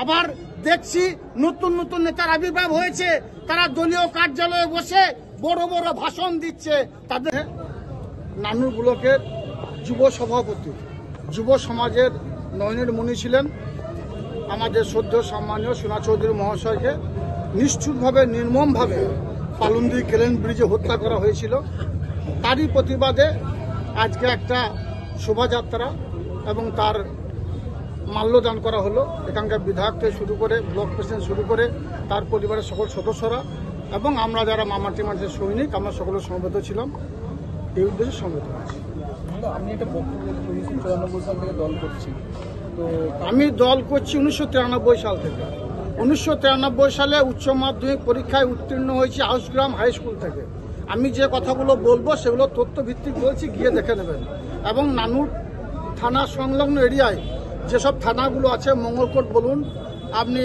আবার দেখছি নতুন নতুন নেতার আবির্ভাব হয়েছে, তারা দলীয় কার্যালয়ে বসে বড় বড় ভাষণ দিচ্ছে। তাদের নানুর ব্লকের যুব সভাপতি, যুব সমাজের নয়নের মণি ছিলেন আমাদের শ্রদ্ধেয় সম্মানীয় সোনা চৌধুরী মহাশয়কে নিষ্ঠুরভাবে নির্মমভাবে পালুন্দি কেলেন ব্রিজে হত্যা করা হয়েছিল। তারই প্রতিবাদে আজকে একটা শোভাযাত্রা এবং তার মাল্যদান করা হলো। এখানকার বিধায়ক থেকে শুরু করে ব্লক প্রেসিডেন্ট শুরু করে তার পরিবারের সকল সদস্যরা এবং আমরা যারা মামাটি মানুষের সৈনিক আমরা সকলে সমবেত ছিলাম। এই উদ্দেশ্যে সমবেত আছি। আমি একটা বক্তব্য 1994 সাল থেকে দল করছি, তো আমি দল করছি 1993 সাল থেকে। 1993 সালে উচ্চ মাধ্যমিক পরীক্ষায় উত্তীর্ণ হয়েছি হাউসগ্রাম হাই স্কুল থেকে। আমি যে কথাগুলো বলবো সেগুলো তথ্যভিত্তিক বলছি, গিয়ে দেখে নেবেন। এবং নানুর থানা সংলগ্ন এরিয়ায় যেসব থানাগুলো আছে, মঙ্গলকোট বলুন, আপনি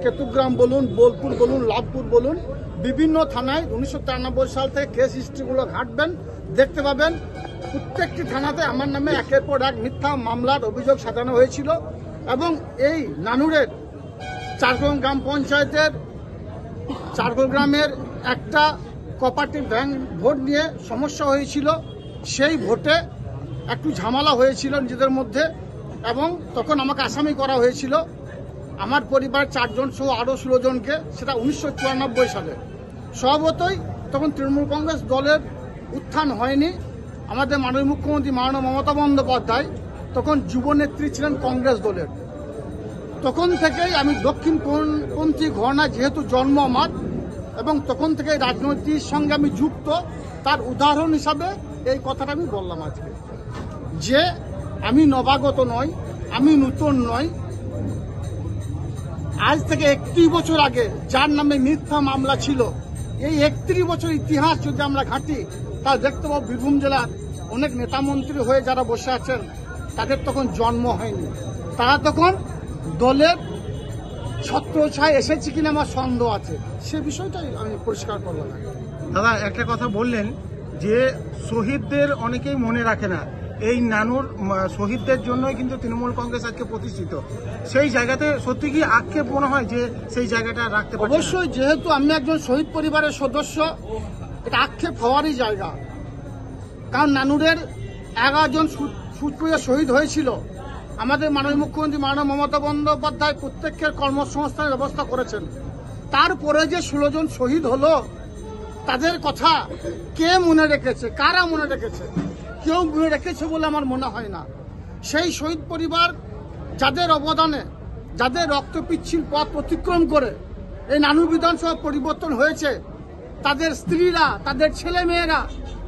কেতুগ্রাম বলুন, বোলপুর বলুন, লাভপুর বলুন, বিভিন্ন থানায় 1993 সাল থেকে কেস হিস্ট্রিগুলো ঘাঁটবেন, দেখতে পাবেন প্রত্যেকটি থানাতে আমার নামে একের পর এক মিথ্যা মামলার অভিযোগ সাজানো হয়েছিল। এবং এই নানুরের চারকোল গ্রাম পঞ্চায়েতের চারকোল গ্রামের একটা কোঅপারেটিভ ব্যাংক ভোট নিয়ে সমস্যা হয়েছিল। সেই ভোটে একটু ঝামেলা হয়েছিল নিজেদের মধ্যে এবং তখন আমাকে আসামি করা হয়েছিল, আমার পরিবারের 4 জন সহ আরও 16 জনকে। সেটা 1994 সালে। স্বভাবতই তখন তৃণমূল কংগ্রেস দলের উত্থান হয়নি। আমাদের মাননীয় মুখ্যমন্ত্রী মাননীয় মমতা বন্দ্যোপাধ্যায় তখন যুবনেত্রী ছিলেন কংগ্রেস দলের। তখন থেকেই আমি দক্ষিণপন্থী ঘরানা যেহেতু জন্ম আমার এবং তখন থেকে রাজনীতির সঙ্গে আমি যুক্ত, তার উদাহরণ হিসাবে এই কথাটা আমি বললাম আজকে, যে আমি নবাগত নই, আমি নূতন নই। আজ থেকে 31 বছর আগে যার নামে মিথ্যা মামলা ছিল, এই 31 বছর ইতিহাস যদি আমরা ঘাঁটি তা দেখতে পাবো বীরভূম জেলার অনেক নেতামন্ত্রী হয়ে যারা বসে আছেন তাদের তখন জন্ম হয়নি। তারা তখন দলের ছত্রছায় এসেছে কিনা আমার সন্দেহ আছে। সে বিষয়টাই আমি পরিষ্কার করলাম। দাদা একটা কথা বললেন যে শহীদদের অনেকেই মনে রাখে না, এই নানুর শহীদদের জন্যই কিন্তু তৃণমূল কংগ্রেস আজকে প্রতিষ্ঠিত। সেই জায়গাতে সত্যি কি আক্ষেপ মনে হয় যে সেই জায়গাটা রাখতে পারছে? অবশ্যই, যেহেতু আমি একজন শহীদ পরিবারের সদস্য, এটা আক্ষেপ হওয়ারই জায়গা। কারণ নানুরের 11 জন সুপ্রিয় শহীদ হয়েছিল। আমাদের মাননীয় মুখ্যমন্ত্রী মাননীয় মমতা বন্দ্যোপাধ্যায় প্রত্যেকের কর্মসংস্থানের ব্যবস্থা করেছেন। তারপরে যে 16 জন শহীদ হলো, তাদের কথা কে মনে রেখেছে, কারা মনে রেখেছে? কেউ মনে রেখেছে বলে আমার মনে হয় না। সেই শহীদ পরিবার যাদের অবদানে, যাদের রক্তপিচ্ছিল পথ অতিক্রম করে এই নানুর বিধানসভা পরিবর্তন হয়েছে, তাদের স্ত্রীরা, তাদের ছেলে মেয়েরা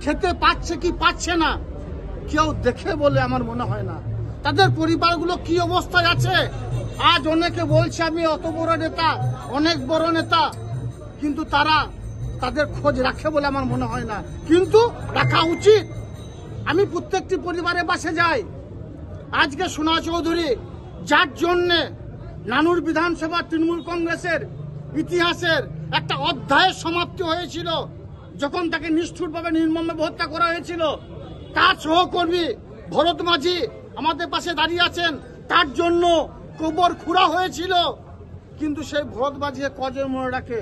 খেতে পাচ্ছে কি পাচ্ছে না কেউ দেখে বলে আমার মনে হয় না। তাদের পরিবারগুলো কি অবস্থায় আছে? আজ অনেকে বলছে আমি অত বড় নেতা, অনেক বড় নেতা, কিন্তু তারা তাদের খোঁজ রাখে বলে আমার মনে হয় না। কিন্তু রাখা উচিত। আমি প্রত্যেকটি পরিবারের পাশে যাই। আজকে সোনা চৌধুরী, যার জন্যে নানুর বিধানসভা তৃণমূল কংগ্রেসের ইতিহাসের একটা অধ্যায়ের সমাপ্তি হয়েছিল, যখন তাকে নিষ্ঠুরভাবে নির্মমভাবে হত্যা করা হয়েছিল, তার সহকর্মী ভরত মাঝি আমাদের পাশে দাঁড়িয়ে আছেন, তার জন্য কবর খুঁড়া হয়েছিল। কিন্তু সেই ভরত মাঝিকে কজন মনে রাখে?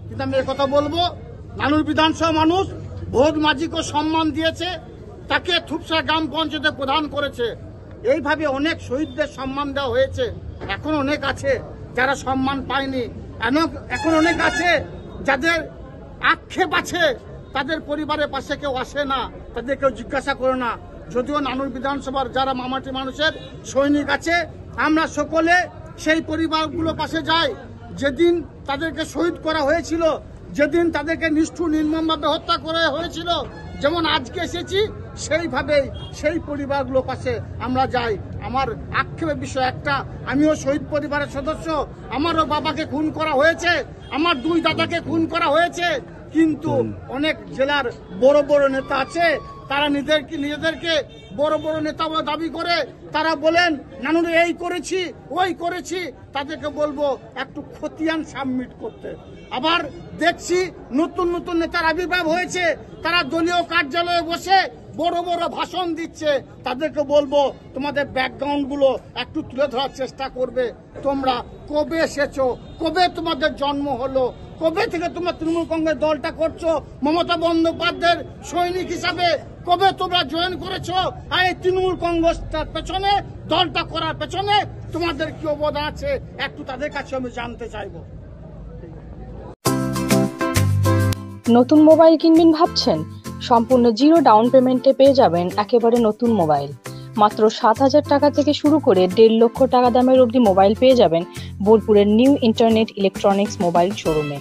কিন্তু আমি একথা বলবো, নানুর বিধানসভা মানুষ ভরত মাঝিকে সম্মান দিয়েছে, তাকে থুপসা গ্রাম পঞ্চায়েতে প্রদান করেছে। এইভাবে অনেক শহীদদের সম্মান দেওয়া হয়েছে। এখন অনেক আছে যারা সম্মান পায়নি, এখন অনেক আছে যাদের আক্ষেপ আছে, তাদের পরিবারের পাশে কেউ আসে না, তাদের কেউ জিজ্ঞাসা করে না। যদিও নানুর বিধানসভার যারা মামাটি মানুষের সৈনিক আছে, আমরা সকলে সেই পরিবারগুলোর পাশে যাই। যেদিন তাদেরকে শহীদ করা হয়েছিল, যেদিন তাদেরকে নিষ্ঠুর নির্মমভাবে হত্যা করা হয়েছিল, যেমন আজকে এসেছি সেইভাবেই সেই পরিবারগুলোর পাশে আমরা যাই। আমার আক্ষেপের বিষয় একটা, আমিও শহীদ পরিবারের সদস্য, আমারও বাবাকে খুন করা হয়েছে, আমার 2 দাদাকে খুন করা হয়েছে। কিন্তু অনেক জেলার বড় বড় নেতা আছে, তারা নিজেদেরকে বড় বড় নেতা বলে দাবি করে। তারা বলেন নানুরে এই করেছি, ওই করেছি। তাদেরকে বলবো একটু খতিয়ান সাবমিট করতে। আবার দেখছি নতুন নতুন নেতার আবির্ভাব হয়েছে, তারা দলীয় কার্যালয়ে বসে বড় বড় ভাষণ দিচ্ছে, তাদেরকে বলবো তোমাদের ব্যাকগ্রাউন্ড গুলো একটু তুলে ধরার চেষ্টা করবে। তোমরা কবে এসেছো, কবে তোমাদের জন্ম হলো, কবে থেকে তোমরা তৃণমূল কংগ্রেস দলটা করছো, মমতা বন্দ্যোপাধ্যায়ের সৈনিক হিসাবে কবে তোমরা জয়েন করেছো, আর এই তৃণমূল কংগ্রেসটার পেছনে, দলটা করার পেছনে তোমাদের কি অবদান আছে, একটু তাদের কাছে আমি জানতে চাইবো। নতুন মোবাইল কিনবেন ভাবছেন? সম্পূর্ণ জিরো ডাউন পেমেন্টে পেয়ে যাবেন একেবারে নতুন মোবাইল। মাত্র 7,000 টাকা থেকে শুরু করে 1.5 লক্ষ টাকা দামের অবধি মোবাইল পেয়ে যাবেন বোলপুরের নিউ ইন্টারনেট ইলেকট্রনিক্স মোবাইল শোরুমে।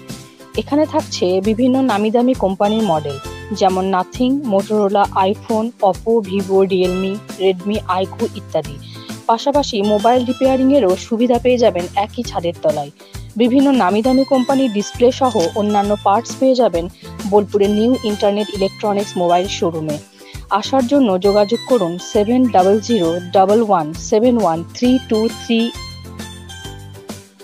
এখানে থাকছে বিভিন্ন নামি দামি কোম্পানির মডেল, যেমন nothing, Motorola, iPhone, Oppo, Vivo, Realme, Redmi, iQOO ইত্যাদি। পাশাপাশি মোবাইল রিপেয়ারিং এরও সুবিধা পেয়ে যাবেন একই ছাদের তলায়। বিভিন্ন নামি দামি কোম্পানির ডিসপ্লে সহ অন্যান্য পার্টস পেয়ে যাবেন বোলপুরের নিউ ইন্টারনেট ইলেকট্রনিক্স মোবাইল শোরুমে। আসার জন্য যোগাযোগ করুন 7001171323